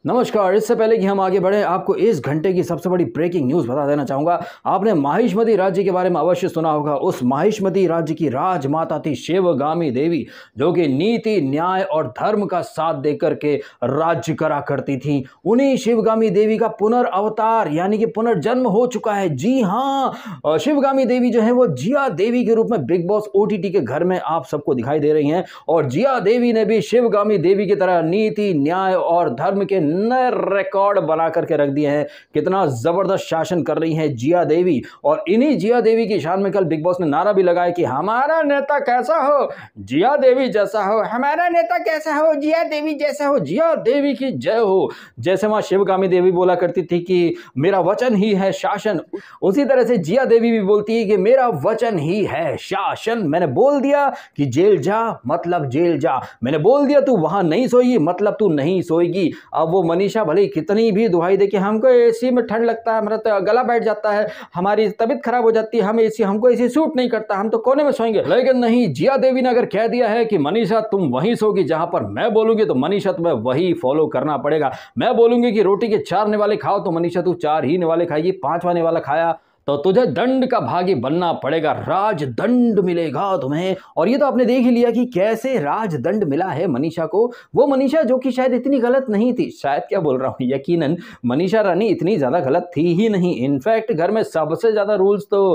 नमस्कार। इससे पहले कि हम आगे बढ़े, आपको इस घंटे की सबसे बड़ी ब्रेकिंग न्यूज़ बता देना चाहूँगा। आपने माहिष्मती राज्य के बारे में अवश्य सुना होगा। उस माहिष्मती राज्य की राजमाता थी शिवगामी देवी, जो कि नीति, न्याय और धर्म का साथ देकर के राज्य करा करती थी। उन्हीं शिवगामी देवी का पुनर्अवतार यानी कि पुनर्जन्म हो चुका है। जी हाँ, शिवगामी देवी जो है वो जिया देवी के रूप में बिग बॉस ओटीटी के घर में आप सबको दिखाई दे रही हैं। और जिया देवी ने भी शिवगामी देवी की तरह नीति, न्याय और धर्म के नए रिकॉर्ड बना करके रख दिए हैं। कितना जबरदस्त शासन कर रही हैं जिया देवी। और इन्हीं जिया देवी की शान में कल बिग बॉस ने नारा भी लगाया कि हमारा नेता कैसा हो, जिया देवी जैसा हो। हमारा नेता कैसा हो, जिया देवी जैसा हो। जिया देवी की जय हो। जैसे वहां शिवगामी देवी बोला करती थी कि मेरा वचन ही है शासन, उसी तरह से जिया देवी भी बोलती है कि मेरा वचन ही है शासन। मैंने बोल दिया कि जेल जा मतलब जेल जा, मैंने बोल दिया तू वहां नहीं सोएगी मतलब तू नहीं सोएगी। अब वो मनीषा भले कितनी भी दुहाई दे कि हमको एसी में ठंड लगता है, हमारा तो गला बैठ जाता है, हमारी तबीयत खराब हो जाती है, हमको एसी सूट नहीं करता, हम तो कोने में सोएंगे, लेकिन नहीं, जिया देवी ने अगर कह दिया है कि मनीषा तुम वहीं सोगी जहां पर मैं बोलूंगी, तो मनीषा तुम्हें वही फॉलो करना पड़ेगा। मैं बोलूंगी कि रोटी के 4 निवाले खाओ तो मनीषा तू 4 ही निवाले खाएगी। 5वां निवाला खाया तो तुझे दंड का भागी बनना पड़ेगा, राजदंड मिलेगा तुम्हें। और ये तो आपने देख ही लिया कि कैसे राजदंड मिला है मनीषा को। वो मनीषा जो कि शायद इतनी गलत नहीं थी, शायद क्या बोल रहा हूं, यकीनन मनीषा रानी इतनी ज्यादा गलत थी ही नहीं। इनफैक्ट घर में सबसे ज्यादा रूल्स तो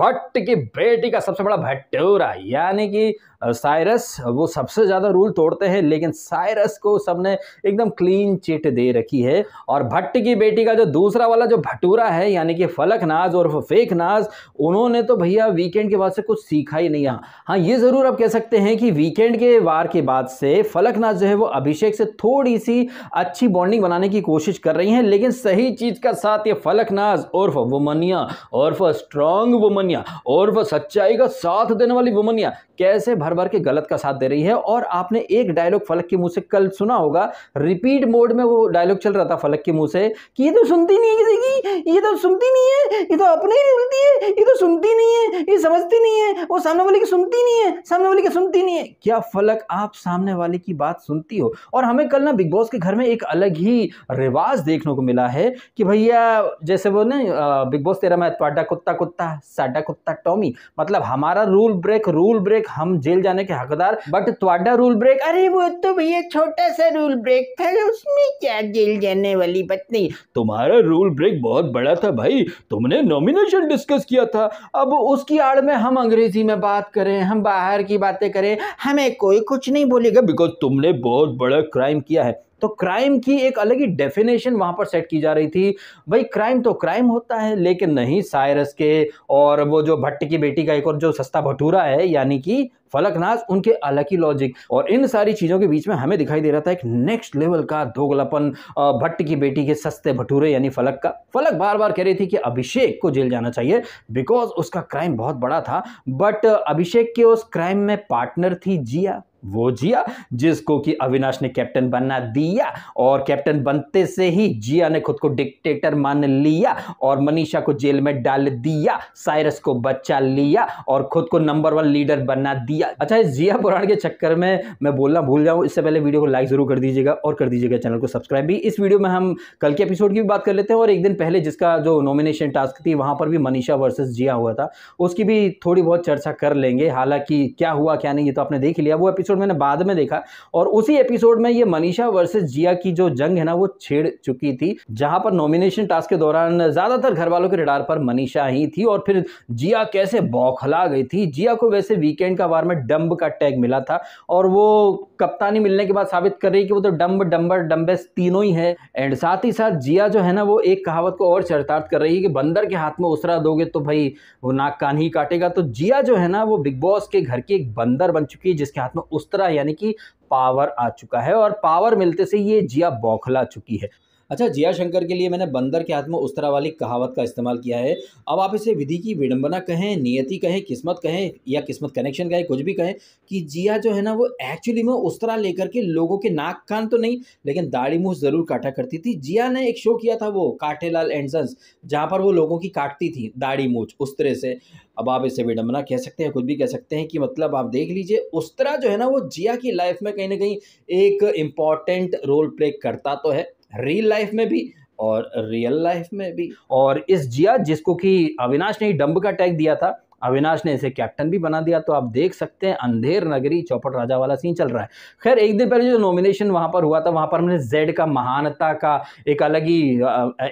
भट्ट की बेटी का सबसे बड़ा भट्टूरा यानी कि साइरस, वो सबसे ज्यादा रूल तोड़ते हैं, लेकिन साइरस को सबने एकदम क्लीन चिट दे रखी है। और भट्ट की बेटी का जो दूसरा वाला जो भटूरा है यानी कि फलकनाज और फेक नाज, उन्होंने तो भैया वीकेंड के बाद से कुछ सीखा ही नहीं। हाँ, ये जरूर आप कह सकते हैं कि वीकेंड के वार के बाद से फलकनाज जो है वो अभिषेक से थोड़ी सी अच्छी बॉन्डिंग बनाने की कोशिश कर रही हैं, लेकिन सही चीज का साथ ये फलकनाज उर्फ वुमनिया, उर्फ स्ट्रांग वुमनिया, उर्फ सच्चाई का साथ देने वाली वुमनिया कैसे भर भर के गलत का साथ दे रही है। और आपने एक डायलॉग फलक के मुंह से कल सुना होगा, रिपीट मोड में वो डायलॉग चल रहा था फलक के मुंह से कि ये तो सुनती नहीं है किसी की, ये तो सुनती नहीं है, ये तो अपने ही बोलती है, ये तो सुनती नहीं है, ये समझती नहीं है, वो सामने वाले की सुनती नहीं है, सामने वाले की सुनती नहीं है। क्या फलक आप सामने वाले की बात सुनती हो? और हमें कल ना बिग बॉस के घर में एक अलग ही रिवाज देखने को मिला है कि भैया जैसे वो ना बिग बॉस 13 में त्वाडा कुत्ता कुत्ता साडा कुत्ता टॉमी, मतलब हमारा रूल ब्रेक हम जेल जाने के हकदार, बट त्वाडा रूल ब्रेक, अरे वो तो भैया छोटा सा रूल ब्रेक था, उसमें क्या जेल जाने वाली बात नहीं। तुम्हारा रूल ब्रेक बहुत बड़ा था भाई, तुमने नॉमिनेशन डिस्कस किया था, अब उसकी आड़ में हम अंग्रेजी में बात करें, हम बाहर की बातें करें, हमें कोई कुछ नहीं बोलेगा बिकॉज तुमने बहुत बड़ा क्राइम किया है। तो क्राइम की एक अलग ही डेफिनेशन वहां पर सेट की जा रही थी। भाई क्राइम तो क्राइम होता है, लेकिन नहीं, साइरस के और वो जो भट्ट की बेटी का एक और जो सस्ता भटूरा है यानी कि फलकनाज, उनके अलग ही लॉजिक। और इन सारी चीजों के बीच में हमें दिखाई दे रहा था एक नेक्स्ट लेवल का दोगलापन भट्ट की बेटी के सस्ते भटूरे यानी फलक का। फलक बार बार कह रही थी कि अभिषेक को जेल जाना चाहिए बिकॉज उसका क्राइम बहुत बड़ा था, बट अभिषेक के उस क्राइम में पार्टनर थी जिया, वो जिया जिसको कि अविनाश ने कैप्टन बना दिया, और कैप्टन बनते से ही जिया ने खुद को डिक्टेटर मान लिया और मनीषा को जेल में डाल दिया, साइरस को बचा लिया और खुद को नंबर 1 लीडर बना दिया। अच्छा, इस जिया पुराण के चक्कर में मैं बोलना भूल जाऊं, इससे पहले वीडियो को लाइक जरूर कर दीजिएगा और कर दीजिएगा चैनल को सब्सक्राइब भी। इस वीडियो में हम कल के एपिसोड की भी बात कर लेते हैं, और एक दिन पहले जिसका जो नॉमिनेशन टास्क थी वहां पर भी मनीषा वर्सेस जिया हुआ था, उसकी भी थोड़ी बहुत चर्चा कर लेंगे। हालांकि क्या हुआ क्या नहीं ये तो आपने देख लिया, वो एपिसोड मैंने बाद में देखा, और उसी एपिसोड में ये मनीषा वर्सेस जिया की जो जंग है ना वो छिड़ चुकी थी, जहां पर नॉमिनेशन टास्क के दौरान ज्यादातर घर वालों के रडार पर मनीषा ही थी, और फिर जिया कैसे बौखला गई थी। जिया को वैसे वीकेंड का वार में डंब का टैग मिला था, और वो कप्तानी मिलने के बाद साबित कर रही कि वो तो डंब डंबर डंबेस तीनों ही है। एंड साथ ही साथ जिया जो है ना वो एक कहावत को और चरितार्थ कर रही है कि बंदर के हाथ में उसरा दोगे तो भाई वो नाक कान ही काटेगा। तो जिया जो है ना वो बिग बॉस के घर की एक बंदर बन चुकी है, जिसके हाथ में उस्तरा यानी कि पावर आ चुका है, और पावर मिलते से ये जिया बौखला चुकी है। अच्छा, जिया शंकर के लिए मैंने बंदर के हाथ में उस्तरा वाली कहावत का इस्तेमाल किया है। अब आप इसे विधि की विडंबना कहें, नियति कहें, किस्मत कहें या किस्मत कनेक्शन कहें, कुछ भी कहें, कि जिया जो है ना वो एक्चुअली में उस्तरा लेकर के लोगों के नाक कान तो नहीं लेकिन दाढ़ी मूछ जरूर काटा करती थी। जिया ने एक शो किया था वो काठेलाल एंड सन्स, जहां पर वो लोगों की काटती थी दाढ़ी मूछ उस्तरे से। अब आप इसे विडंबना कह सकते हैं, कुछ भी कह सकते हैं, कि मतलब आप देख लीजिए उस्तरा जो है ना वो जिया की लाइफ में कहीं ना कहीं एक इम्पॉर्टेंट रोल प्ले करता तो है, रियल लाइफ में भी और रियल लाइफ में भी। और इस जिया जिसको कि अविनाश ने ही डंब का टैग दिया था, अविनाश ने इसे कैप्टन भी बना दिया। तो आप देख सकते हैं अंधेर नगरी चौपट राजा वाला सीन चल रहा है। खैर एक दिन पहले जो नॉमिनेशन वहां पर हुआ था, वहां पर हमने जेड का महानता का एक अलग ही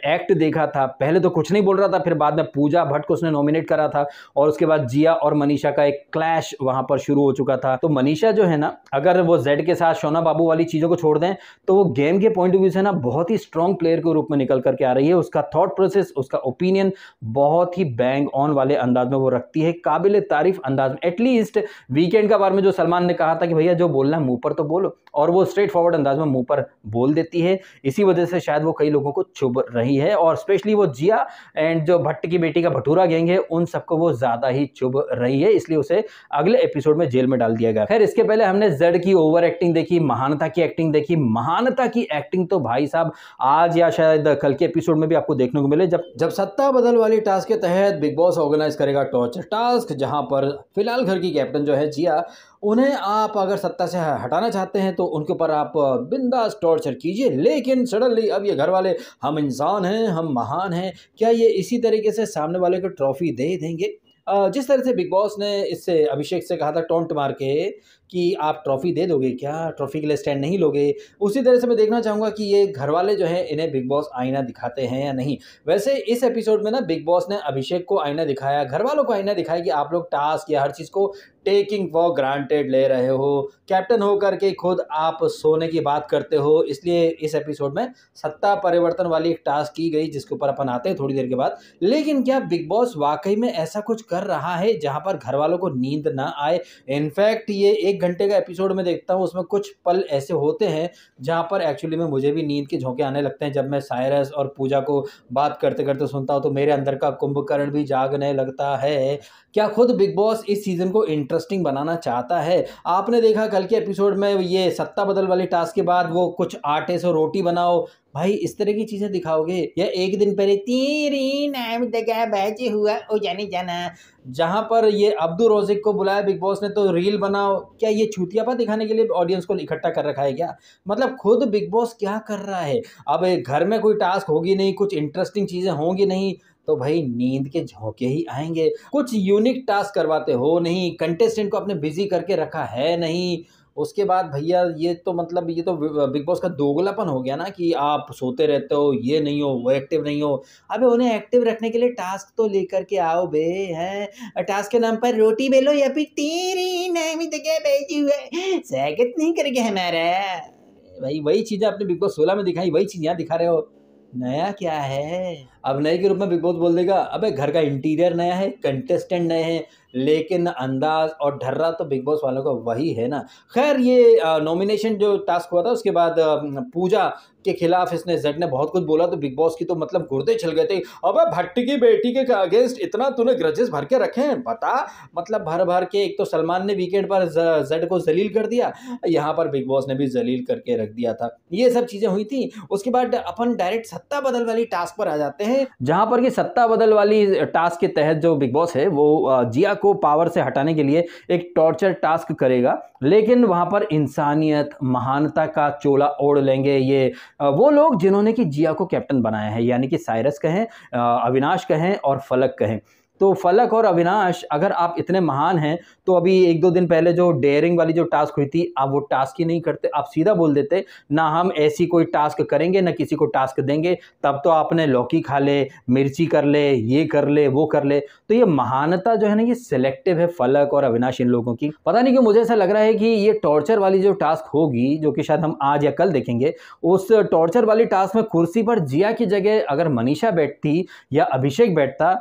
एक्ट देखा था। पहले तो कुछ नहीं बोल रहा था, फिर बाद में पूजा भट्ट को उसने नॉमिनेट करा था और उसके बाद जिया और मनीषा का एक क्लैश वहां पर शुरू हो चुका था। तो मनीषा जो है ना, अगर वो जेड के साथ शोना बाबू वाली चीजों को छोड़ दें तो वो गेम के पॉइंट ऑफ व्यू से ना बहुत ही स्ट्रॉन्ग प्लेयर के रूप में निकल करके आ रही है। उसका थॉट प्रोसेस, उसका ओपिनियन बहुत ही बैंग ऑन वाले अंदाज में वो रखती है, काबिल तारीफ अंदाज में। एटलीस्ट वीकेंड का बार में जो सलमान ने कहा था कि भैया जो बोलना है मुंह पर तो बोलो, और वो स्ट्रेट फॉरवर्ड अंदाज में मुंह पर बोल देती है। इसी वजह से शायद वो कई लोगों को चुभ रही है, और स्पेशली वो जिया एंड जो भट्ट की बेटी का भटूरा गैंग है उन सबको वो ज्यादा ही चुभ रही है, इसलिए उसे अगले एपिसोड में जेल में डाल दिया गया। खैर इसके पहले हमने जेड की ओवर एक्टिंग देखी, महानता की एक्टिंग देखी। महानता की एक्टिंग तो भाई साहब आज या शायद कल के एपिसोड में भी आपको देखने को मिले, जब सत्ता बदल वाली टास्क के तहत बिग बॉस ऑर्गेनाइज करेगा टॉर्चर टास्क, जहां पर फिलहाल घर की कैप्टन जो है जिया, उन्हें आप अगर सत्ता से हटाना चाहते हैं तो उनके ऊपर आप बिंदास टॉर्चर कीजिए। लेकिन सडनली अब ये घर वाले, हम इंसान हैं, हम महान हैं, क्या ये इसी तरीके से सामने वाले को ट्रॉफी दे देंगे? जिस तरह से बिग बॉस ने इससे अभिषेक से कहा था टोंट मार के कि आप ट्रॉफी दे दोगे क्या, ट्रॉफी के लिए स्टैंड नहीं लोगे, उसी तरह से मैं देखना चाहूँगा कि ये घर वाले जो हैं इन्हें बिग बॉस आईना दिखाते हैं या नहीं। वैसे इस एपिसोड में ना बिग बॉस ने अभिषेक को आईना दिखाया, घर वालों को आईना दिखाया कि आप लोग टास्क या हर चीज़ को टेकिंग फॉर ग्रांटेड ले रहे हो, कैप्टन हो करके खुद आप सोने की बात करते हो। इसलिए इस एपिसोड में सत्ता परिवर्तन वाली एक टास्क की गई जिसके ऊपर अपन आते हैं थोड़ी देर के बाद। लेकिन क्या बिग बॉस वाकई में ऐसा कुछ कर रहा है जहां पर घर वालों को नींद ना आए? इनफैक्ट ये 1 घंटे का एपिसोड में देखता हूँ, उसमें कुछ पल ऐसे होते हैं जहां पर एक्चुअली में मुझे भी नींद के झोंके आने लगते हैं। जब मैं साइरस और पूजा को बात करते करते सुनता हूँ तो मेरे अंदर का कुंभकर्ण भी जागने लगता है। क्या खुद बिग बॉस इस सीजन को इंटरेस्टिंग बनाना चाहता है? आपने देखा कल के एपिसोड में ये सत्ता बदल वाली टास्क के बाद वो कुछ आटे से रोटी बनाओ, भाई इस तरह की चीजें दिखाओगे? या एक दिन पहले तेरी नाम दगा बाजी हुआ ओ जाने जाना, जहां पर ये अब्दुल रोजिक को बुलाया बिग बॉस ने तो रील बनाओ, क्या ये छूतियापा दिखाने के लिए ऑडियंस को इकट्ठा कर रखा है क्या? मतलब खुद बिग बॉस क्या कर रहा है? अब घर में कोई टास्क होगी नहीं, कुछ इंटरेस्टिंग चीजें होंगी नहीं, तो भाई नींद के झोंके ही आएंगे। कुछ यूनिक टास्क करवाते हो नहीं, कंटेस्टेंट को अपने बिजी करके रखा है नहीं। उसके बाद भैया ये तो मतलब ये तो बिग बॉस का दोगलापन हो गया ना कि आप सोते रहते हो, ये नहीं हो, वो एक्टिव नहीं हो। अबे उन्हें एक्टिव रखने के लिए टास्क तो लेकर के आओ बे, हैं? टास्क के नाम पर रोटी बेलो या फिर तेरी नाम दगा बाजी हुआ स्वागत नहीं करेंगे हमारा। भाई वही चीजें आपने बिग बॉस 16 में दिखाई, वही चीज यहाँ दिखा रहे हो। नया क्या है? अब नए के रूप में बिग बॉस बोल देगा अबे घर का इंटीरियर नया है, कंटेस्टेंट नए हैं, लेकिन अंदाज और ढर्रा तो बिग बॉस वालों का वही है ना। खैर ये नॉमिनेशन जो टास्क हुआ था उसके बाद पूजा के खिलाफ इसने जेड ने बहुत कुछ बोला तो बिग बॉस की तो मतलब गुर्दे छिल गए थे। अबे भट्ट की बेटी के अगेंस्ट इतना तूने ग्रजेस भर के रखे हैं, बता। मतलब भर भर के, एक तो सलमान ने वीकेंड पर जेड को जलील कर दिया, यहाँ पर बिग बॉस ने भी जलील करके रख दिया था। ये सब चीजें हुई थी। उसके बाद अपन डायरेक्ट सत्ता बदल वाली टास्क पर आ जाते हैं, जहां पर कि सत्ता बदल वाली टास्क के तहत जो बिग बॉस है वो जिया को पावर से हटाने के लिए एक टॉर्चर टास्क करेगा। लेकिन वहां पर इंसानियत, महानता का चोला ओढ़ लेंगे ये वो लोग जिन्होंने कि जिया को कैप्टन बनाया है, यानी कि साइरस कहें, अविनाश कहें और फलक कहें। तो फलक और अविनाश अगर आप इतने महान हैं तो अभी 1-2 दिन पहले जो डेयरिंग वाली जो टास्क हुई थी आप वो टास्क ही नहीं करते, आप सीधा बोल देते ना हम ऐसी कोई टास्क करेंगे ना किसी को टास्क देंगे। तब तो आपने लौकी खा ले, मिर्ची कर ले, ये कर ले, वो कर ले। तो ये महानता जो है ना ये सिलेक्टिव है फलक और अविनाश इन लोगों की। पता नहीं क्यों मुझे ऐसा लग रहा है कि ये टॉर्चर वाली जो टास्क होगी, जो कि शायद हम आज या कल देखेंगे, उस टॉर्चर वाली टास्क में कुर्सी पर जिया की जगह अगर मनीषा बैठती या अभिषेक बैठता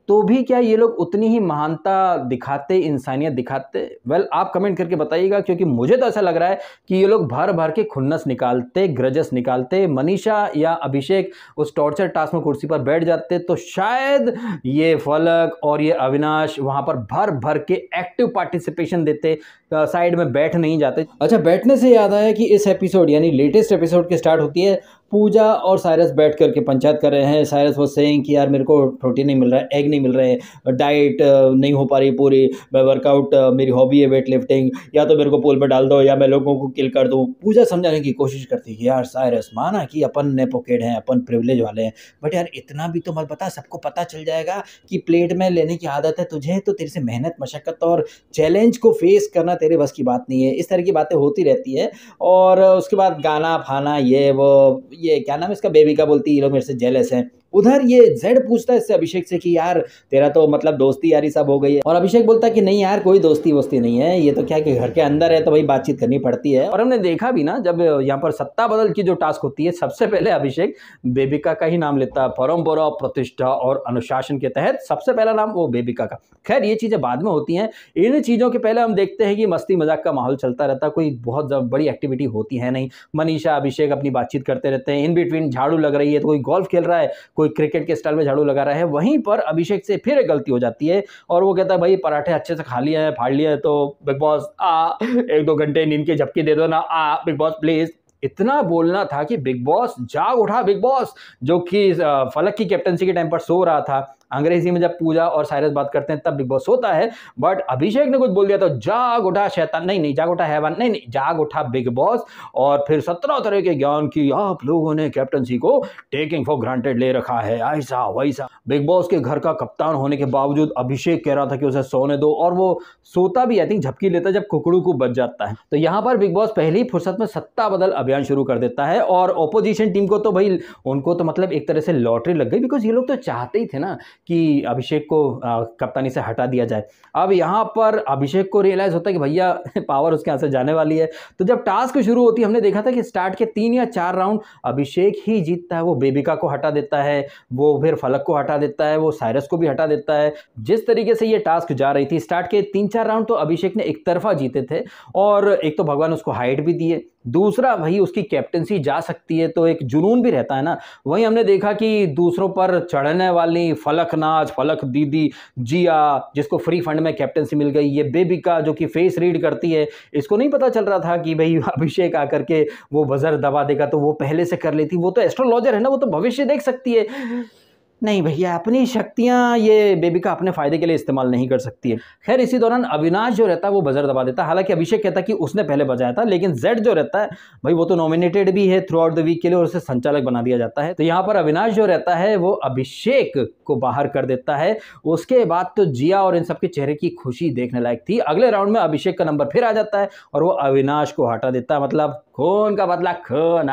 तो भी क्या ये लोग उतनी ही महानता दिखाते, इंसानियत दिखाते? वेल आप कमेंट करके बताइएगा, क्योंकि मुझे तो ऐसा लग रहा है कि ये लोग भर भर के खुन्नस निकालते, ग्रजस निकालते। मनीषा या अभिषेक उस टॉर्चर टास्क में कुर्सी पर बैठ जाते तो शायद ये फलक और ये अविनाश वहां पर भर भर के एक्टिव पार्टिसिपेशन देते, साइड में बैठ नहीं जाते। अच्छा बैठने से याद आया कि इस एपिसोड यानी लेटेस्ट एपिसोड की स्टार्ट होती है पूजा और साइरस बैठ करके पंचायत कर रहे हैं। साइरस वो सेइंग कि यार मेरे को प्रोटीन नहीं मिल रहा है, एग नहीं मिल रहे हैं, डाइट नहीं हो पा रही पूरी, मैं वर्कआउट मेरी हॉबी है वेट लिफ्टिंग, या तो मेरे को पूल में डाल दो या मैं लोगों को किल कर दूं। पूजा समझाने की कोशिश करती है कि यार साइरस माना कि अपन नेपोकेड हैं, अपन प्रिविलेज वाले हैं, बट यार इतना भी तो मत बता, सबको पता चल जाएगा कि प्लेट में लेने की आदत है तुझे, तो तेरे से मेहनत मशक्कत और चैलेंज को फेस करना तेरे बस की बात नहीं है। इस तरह की बातें होती रहती है। और उसके बाद गाना फाना ये वो, ये क्या नाम है इसका, बेबी का बोलती है ये लोग मेरे से जेलस हैं। उधर ये जेड पूछता है इससे अभिषेक से कि यार तेरा तो मतलब दोस्ती यारी सब हो गई है, और अभिषेक बोलता है कि नहीं यार कोई दोस्ती वोस्ती नहीं है, ये तो क्या है कि घर के अंदर है तो भाई बातचीत करनी पड़ती है। और हमने देखा भी ना, जब यहाँ पर सत्ता बदल की जो टास्क होती है, सबसे पहले अभिषेक बेबिका का ही नाम लेता है। परंपरा, प्रतिष्ठा और अनुशासन के तहत सबसे पहला नाम वो बेबिका का। खैर ये चीजें बाद में होती हैं, इन चीजों के पहले हम देखते हैं कि मस्ती मजाक का माहौल चलता रहता है, कोई बहुत बड़ी एक्टिविटी होती है नहीं। मनीषा अभिषेक अपनी बातचीत करते रहते हैं, इन बिटवीन झाड़ू लग रही है तो कोई गोल्फ खेल रहा है, कोई क्रिकेट के स्टाइल में झाड़ू लगा रहा है। वहीं पर अभिषेक से फिर एक गलती हो जाती है और वो कहता है भाई पराठे अच्छे से खा लिए हैं, फाड़ लिए हैं, तो बिग बॉस 1-2 घंटे नींद की झपकी दे दो ना, बिग बॉस प्लीज। इतना बोलना था कि बिग बॉस जाग उठा। बिग बॉस जो कि फलक की कैप्टनसी के टाइम पर सो रहा था, अंग्रेजी में जब पूजा और साइरस बात करते हैं तब बिग बॉस होता है, बट अभिषेक ने कुछ बोल दिया तो जाग उठा शैतान, नहीं जाग उठा हैवान, नहीं जाग उठा बिग बॉस। और फिर 17 तरह के ज्ञान की आप लोगों ने कैप्टनसी को टेकिंग फॉर ग्रांटेड ले रखा है, ऐसा वैसा। बिग बॉस के घर का कप्तान होने के बावजूद अभिषेक कह रहा था कि उसे सोने दो, और वो सोता भी आई थिंक झपकी लेता जब कुकड़ू को बच जाता है। तो यहाँ पर बिग बॉस पहली फुर्सत में सत्ता बदल अभियान शुरू कर देता है, और ऑपोजिशन टीम को तो भाई उनको तो मतलब एक तरह से लॉटरी लग गई, बिकॉज ये लोग तो चाहते ही थे ना कि अभिषेक को कप्तानी से हटा दिया जाए। अब यहाँ पर अभिषेक को रियलाइज होता है कि भैया पावर उसके यहाँ से जाने वाली है। तो जब टास्क शुरू होती है, हमने देखा था कि स्टार्ट के 3 या 4 राउंड अभिषेक ही जीतता है। वो बेबिका को हटा देता है, वो फिर फलक को हटा देता है, वो साइरस को भी हटा देता है। जिस तरीके से ये टास्क जा रही थी, स्टार्ट के 3-4 राउंड तो अभिषेक ने एक तरफा जीते थे, और एक तो भगवान उसको हाइट भी दिए, दूसरा वही उसकी कैप्टनसी जा सकती है तो एक जुनून भी रहता है ना। वहीं हमने देखा कि दूसरों पर चढ़ने वाली फलक नाज, फलक दीदी, जिया जिसको फ्री फंड में कैप्टनसी मिल गई, ये बेबिका जो कि फेस रीड करती है, इसको नहीं पता चल रहा था कि भाई अभिषेक आकर के वो बजर दबा देगा, तो वो पहले से कर लेती। वो तो एस्ट्रोलॉजर है ना, वो तो भविष्य देख सकती है। नहीं भैया, अपनी शक्तियां ये बेबिका अपने फायदे के लिए इस्तेमाल नहीं कर सकती है। खैर इसी दौरान अविनाश जो रहता है वो बजर दबा देता है। हालांकि अभिषेक कहता है कि उसने पहले बजाया था, लेकिन जेड जो रहता है भाई वो तो नॉमिनेटेड भी है थ्रू आउट द वीक के लिए, और उसे संचालक बना दिया जाता है। तो यहाँ पर अविनाश जो रहता है वो अभिषेक को बाहर कर देता है। उसके बाद तो जिया और इन सबके चेहरे की खुशी देखने लायक थी। अगले राउंड में अभिषेक का नंबर फिर आ जाता है और वो अविनाश को हटा देता है। मतलब खून का बदला खून,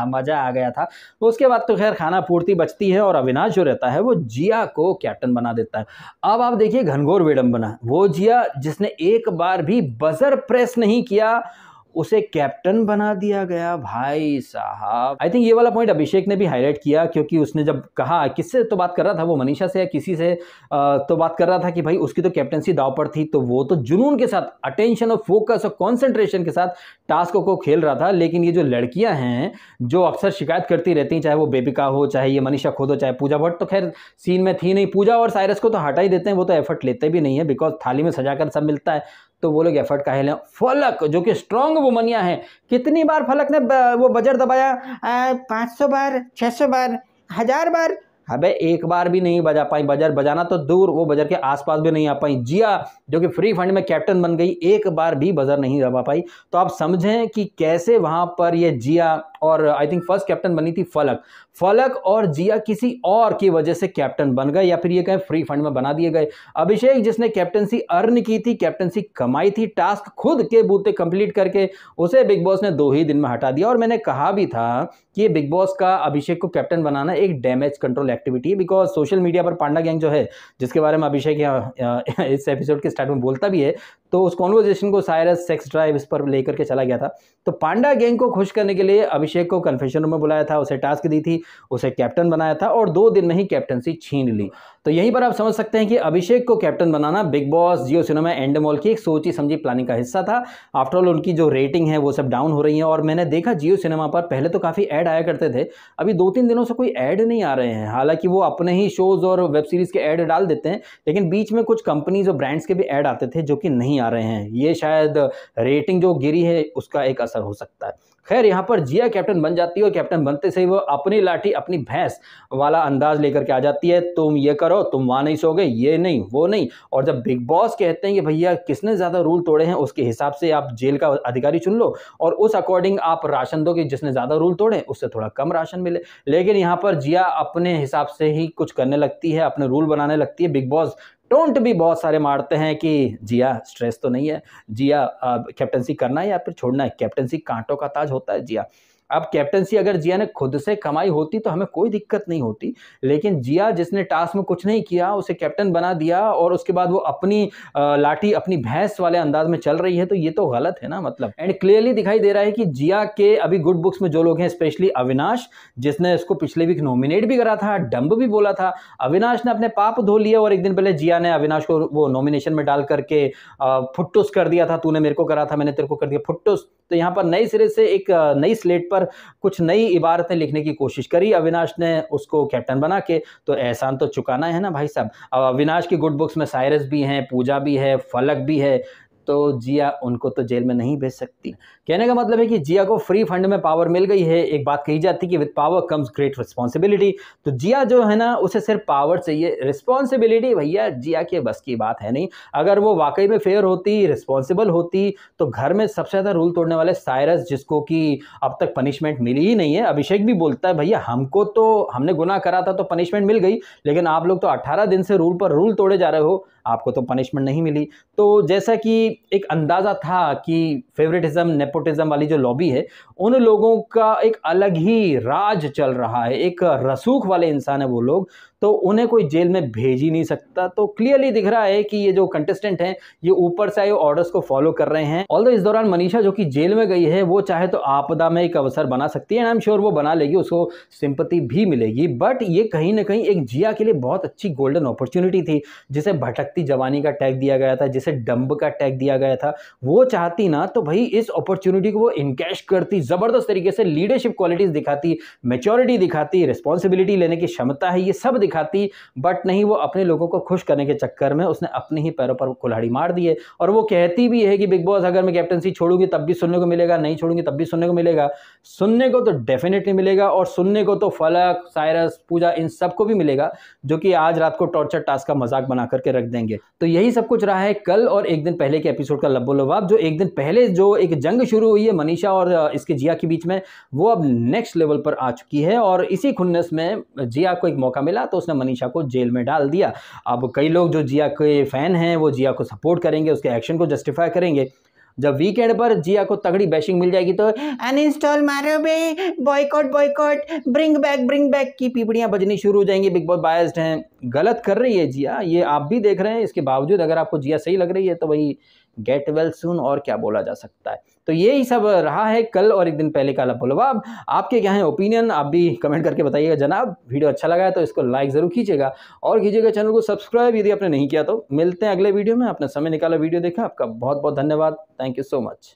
मजा आ गया था। उसके बाद तो खैर खाना पूर्ति बचती है और अविनाश जो रहता है वो जिया को कैप्टन बना देता है। अब आप देखिए घनघोर विडंबना, वो जिया जिसने एक बार भी बजर प्रेस नहीं किया, उसे कैप्टन बना दिया गया। भाई साहब, आई थिंक ये वाला पॉइंट अभिषेक ने भी हाईलाइट किया, क्योंकि उसने जब कहा, किससे तो बात कर रहा था वो, मनीषा से या किसी से तो बात कर रहा था कि भाई उसकी तो कैप्टनसी दांव पर थी, तो वो तो जुनून के साथ, अटेंशन और फोकस और कॉन्सेंट्रेशन के साथ टास्क को खेल रहा था। लेकिन ये जो लड़कियां हैं जो अक्सर शिकायत करती रहती हैं, चाहे वो बेबिका हो, चाहे ये मनीषा खुद हो, चाहे पूजा भट्ट, तो खैर सीन में थी नहीं। पूजा और साइरस को तो हटा ही देते हैं, वो तो एफर्ट लेते भी नहीं है, बिकॉज थाली में सजाकर सब मिलता है, तो वो लोग एफर्ट काहे लें। फलक जो कि स्ट्रांग वुमनिया है, कितनी बार फलक ने वो बजर दबाया, 500 बार, 600 बार, 1000 बार। अबे एक बार भी नहीं बजा पाई, बजर बजाना तो दूर, वो बजर के आसपास भी नहीं आ पाई। जिया जो कि फ्री फंड में कैप्टन बन गई, एक बार भी बजर नहीं दबा पाई। तो आप समझें कि कैसे वहां पर ये जिया, और आई थिंक फर्स्ट कैप्टन बनी थी फलक और जिया किसी और की वजह से कैप्टन बन गए, या फिर ये कहें फ्री फंड में बना दिए गए। अभिषेक जिसने कैप्टनसी अर्न की थी, कैप्टनसी कमाई थी, टास्क खुद के बूते कंप्लीट करके, उसे बिग बॉस ने 2 ही दिन में हटा दिया। और मैंने कहा भी था कि ये बिग बॉस का अभिषेक को कैप्टन बनाना एक डैमेज कंट्रोल एक्टिविटी है, बिकॉज सोशल मीडिया पर पांडा गैंग जो है, जिसके बारे में अभिषेक इस एपिसोड के स्टार्ट में बोलता भी है, तो उस कॉन्वर्जेशन को साइरस सेक्स ड्राइव इस पर लेकर के चला गया था। तो पांडा गैंग को खुश करने के लिए अभिषेक को कन्फेशन रूम में बुलाया था, उसे टास्क दी थी, उसे कैप्टन बनाया था, और 2 दिन में ही कैप्टनसी छीन ली। तो यहीं पर आप समझ सकते हैं कि अभिषेक को कैप्टन बनाना बिग बॉस, जियो सिनेमा, एंडमॉल की एक सोची समझी प्लानिंग का हिस्सा था। आफ्टरऑल उनकी जो रेटिंग है वो सब डाउन हो रही है, और मैंने देखा जियो सिनेमा पर पहले तो काफ़ी ऐड आया करते थे, अभी 2-3 दिनों से कोई ऐड नहीं आ रहे हैं। हालांकि वो अपने ही शोज और वेब सीरीज के ऐड डाल देते हैं, लेकिन बीच में कुछ कंपनीज और ब्रांड्स के भी ऐड आते थे जो कि नहीं आ रहे हैं। ये शायद रेटिंग जो गिरी है उसका एक असर हो सकता है। खैर यहाँ पर जिया कैप्टन बन जाती है और कैप्टन बनते से ही वो अपनी लाठी अपनी भैंस वाला अंदाज लेकर के आ जाती है, तुम ये करो, तुम वहां नहीं सोगे, ये नहीं वो नहीं। और जब बिग बॉस कहते हैं कि भैया किसने ज्यादा रूल तोड़े हैं उसके हिसाब से आप जेल का अधिकारी चुन लो और उस अकॉर्डिंग आप राशन दो कि जिसने ज्यादा रूल तोड़े उससे थोड़ा कम राशन मिले। लेकिन यहाँ पर जिया अपने हिसाब से ही कुछ करने लगती है, अपने रूल बनाने लगती है। बिग बॉस टोंट भी बहुत सारे मारते हैं कि जिया स्ट्रेस तो नहीं है, जिया कैप्टनसी करना है या फिर छोड़ना है, कैप्टनसी कांटों का ताज होता है जिया। अब कैप्टनसी अगर जिया ने खुद से कमाई होती तो हमें कोई दिक्कत नहीं होती, लेकिन जिया जिसने टास्क में कुछ नहीं किया उसे कैप्टन बना दिया और उसके बाद वो अपनी लाठी अपनी भैंस वाले अंदाज में चल रही है, तो ये तो गलत है ना मतलब। एंड क्लियरली दिखाई दे रहा है कि जिया के अभी गुड बुक्स में जो लोग हैं, स्पेशली अविनाश जिसने इसको पिछले वीक नॉमिनेट भी करा था, डंब भी बोला था, अविनाश ने अपने पाप धो लिए और एक दिन पहले जिया ने अविनाश को वो नॉमिनेशन में डाल करके फुट्टुस कर दिया था, तूने मेरे को करा था मैंने तेरे को कर दिया फुट्टुस। तो यहाँ पर नए सिरे से एक नई स्लेट पर कुछ नई इबारतें लिखने की कोशिश करी अविनाश ने उसको कैप्टन बना के, तो एहसान तो चुकाना है ना भाई साहब। अब अविनाश की गुड बुक्स में साइरस भी हैं, पूजा भी है, फलक भी है, तो जिया उनको तो जेल में नहीं भेज सकती। कहने का मतलब है कि जिया को फ्री फंड में पावर मिल गई है। एक बात कही जाती है कि with power comes great responsibility, तो जिया जो है ना उसे सिर्फ पावर चाहिए, रिस्पॉन्सिबिलिटी भैया जिया के बस की बात है नहीं। अगर वो वाकई में फेयर होती, रिस्पॉन्सिबल होती, तो घर में सबसे ज्यादा रूल तोड़ने वाले साइरस, जिसको कि अब तक पनिशमेंट मिली ही नहीं है, अभिषेक भी बोलता है भैया हमको तो हमने गुनाह करा था तो पनिशमेंट मिल गई, लेकिन आप लोग तो 18 दिन से रूल पर रूल तोड़े जा रहे हो, आपको तो पनिशमेंट नहीं मिली। तो जैसा कि एक अंदाजा था कि फेवरेटिज्म नेपोटिज्म वाली जो लॉबी है उन लोगों का एक अलग ही राज चल रहा है, एक रसूख वाले इंसान है वो लोग, तो उन्हें कोई जेल में भेज ही नहीं सकता। तो क्लियरली दिख रहा है कि ये जो कंटेस्टेंट हैं ये ऊपर से आए ऑर्डर्स को फॉलो कर रहे हैं। ऑल्दो इस दौरान मनीषा जो कि जेल में गई है वो चाहे तो आपदा में एक अवसर बना सकती है, आई एम श्योर वो बना लेगी, उसको सिंपैथी भी मिलेगी, बट ये कहीं ना कहीं एक जिया के लिए बहुत अच्छी गोल्डन अपॉर्चुनिटी थी, जिसे भटकती जवानी का टैग दिया गया था, जिसे डंब का टैग दिया गया था। वो चाहती ना तो भाई इस अपॉर्चुनिटी को वो इनकैश करती, जबरदस्त तरीके से लीडरशिप क्वालिटीज दिखाती, मैच्योरिटी दिखाती, रिस्पॉन्सिबिलिटी लेने की क्षमता है, ये सब दिखाती, बट नहीं, वो अपने लोगों को खुश करने के चक्कर में उसने अपने ही पैरों पर कुल्हाड़ी मार दी है। और वो कहती भी है कि बिग बॉस अगर मैं कैप्टनसी छोड़ूंगी तब भी सुनने को मिलेगा, नहीं छोड़ूंगी तब भी सुनने को मिलेगा। सुनने को तो डेफिनेटली मिलेगा, और सुनने को तो फलक, साइरस, पूजा इन सबको भी मिलेगा, जो कि आज रात को टॉर्चर टास्क का मजाक बना करके रख देंगे। तो यही सब कुछ रहा है कल और एक दिन पहले के एपिसोड का लब्बो लबाब। जो एक दिन पहले जो एक जंग शुरू हुई है मनीषा और इसके जिया के बीच में, वो अब नेक्स्ट लेवल पर आ चुकी है, और इसी खुन्नस में जिया को एक मौका मिला तो उसने मनीषा को जेल में डाल दिया। अब कई लोग जो जिया के फैन हैं वो जिया को सपोर्ट करेंगे, उसके एक्शन को जस्टिफाई करेंगे। जब वीकेंड पर जिया को तगड़ी बैशिंग मिल जाएगी तो अनइंस्टॉल मारो बे, बॉयकॉट बॉयकॉट, ब्रिंग बैक की पीपड़ियां बजनी शुरू हो जाएंगी, बिग बॉस बायस्ड हैं, गलत कर रही है जिया, ये आप भी देख रहे हैं। इसके बावजूद अगर आपको जिया सही लग रही है तो वही गेट वेल सून, और क्या बोला जा सकता है। तो यही सब रहा है कल और एक दिन पहले का लब्बो लबाब। आपके क्या है ओपिनियन, आप भी कमेंट करके बताइएगा जनाब। वीडियो अच्छा लगा है तो इसको लाइक जरूर कीजिएगा और कीजिएगा चैनल को सब्सक्राइब यदि आपने नहीं किया तो। मिलते हैं अगले वीडियो में, अपना समय निकाला वीडियो देखा, आपका बहुत बहुत धन्यवाद। Thank you so much.